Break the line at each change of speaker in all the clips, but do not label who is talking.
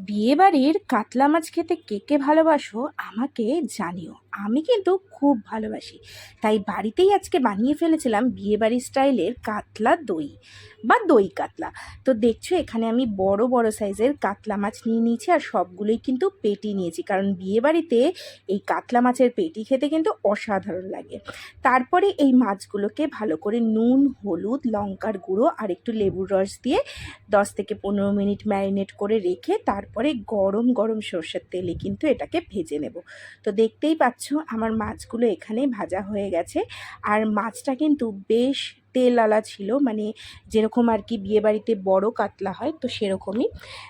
বিয়েবাড়ির কাতলা মাছ খেতে কে কে ভালোবাসো আমাকে জানিও। আমি কিন্তু খুব ভালোবাসি, তাই বাড়িতেই আজকে বানিয়ে ফেলেছিলাম বিয়েবাড়ি স্টাইলের কাতলা দই বা দই কাতলা। তো দেখছো এখানে আমি বড় বড় সাইজের কাতলা মাছ নিয়ে নিয়েছি, আর সবগুলোই কিন্তু পেটি নিয়েছি, কারণ বিয়েবাড়িতে এই কাতলা মাছের পেটি খেতে কিন্তু অসাধারণ লাগে। তারপরে এই মাছগুলোকে ভালো করে নুন, হলুদ, লঙ্কার গুঁড়ো আর একটু লেবুর রস দিয়ে 10 থেকে 15 মিনিট ম্যারিনেট করে রেখে তারপরে গরম গরম সর্ষের তেলে কিন্তু এটাকে ভেজে নেব। তো দেখতেই পাচ্ছ আমার মাছগুলো এখানে ভাজা হয়ে গেছে, আর মাছটা কিন্তু বেশ তেলওয়ালা ছিল, মানে যেরকম আর কি বিয়েবাড়িতে বড় কাতলা হয় তো সেরকমই।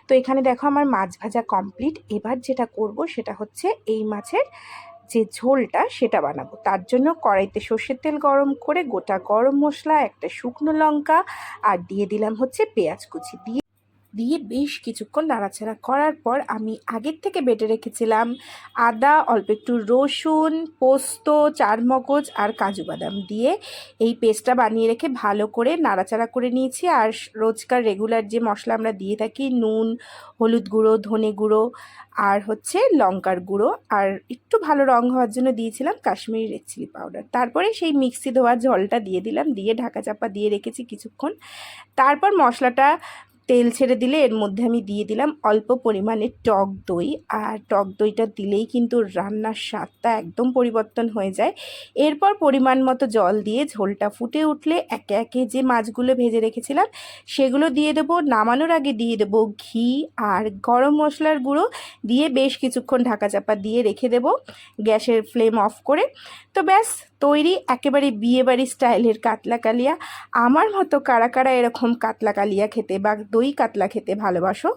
তো এখানে দেখো আমার মাছ ভাজা কমপ্লিট। এবার যেটা করব সেটা হচ্ছে এই মাছের যে ঝোলটা সেটা বানাবো। তার জন্য কড়াইতে সর্ষের তেল গরম করে গোটা গরম মশলা, একটা শুকনো লঙ্কা আর দিয়ে দিলাম হচ্ছে পেঁয়াজ কুচি, দিয়ে বেশ কিছুক্ষণ নাড়াচাড়া করার পর আমি আগের থেকে বেটে রেখেছিলাম আদা, অল্প একটু রসুন, পোস্ত, চারমগজ আর কাজু বাদাম দিয়ে এই পেস্টটা বানিয়ে রেখে ভালো করে নাড়াচাড়া করে নিয়েছি। আর রোজকার রেগুলার যে মশলা আমরা দিয়ে থাকি, নুন, হলুদ গুঁড়ো, ধনে গুঁড়ো আর হচ্ছে লঙ্কার গুঁড়ো, আর একটু ভালো রং হওয়ার জন্য দিয়েছিলাম কাশ্মীরি রেড চিলি পাউডার। তারপরে সেই মিক্সি ধোয়া জলটা দিয়ে দিলাম, দিয়ে ঢাকা চাপা দিয়ে রেখেছি কিছুক্ষণ। তারপর মশলাটা তেল ছেড়ে দিলে এর মধ্যে আমি দিয়ে দিলাম অল্প পরিমাণে টক দই, আর টক দইটা দিলেই কিন্তু রান্নার স্বাদটা একদম পরিবর্তন হয়ে যায়। এরপর পরিমাণ মতো জল দিয়ে ঝোলটা ফুটে উঠলে একে একে যে মাছগুলো ভেজে রেখেছিলাম সেগুলো দিয়ে দেবো। নামানোর আগে দিয়ে দেবো ঘি আর গরম মশলার গুঁড়ো, দিয়ে বেশ কিছুক্ষণ ঢাকা চাপা দিয়ে রেখে দেবো গ্যাসের ফ্লেম অফ করে। তো ব্যাস তৈরি একেবারে বিয়েবাড়ি স্টাইলের কাতলা কালিয়া। আমার মতো কারা কারা এরকম কাতলা কালিয়া খেতে বা দই কাতলা খেতে ভালোবাসো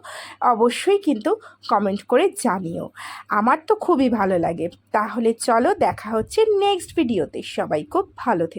অবশ্যই কিন্তু কমেন্ট করে জানিও। আমার তো খুবই ভালো লাগে। তাহলে চলো দেখা হচ্ছে নেক্সট ভিডিওতে। সবাই খুব ভালো থেকো।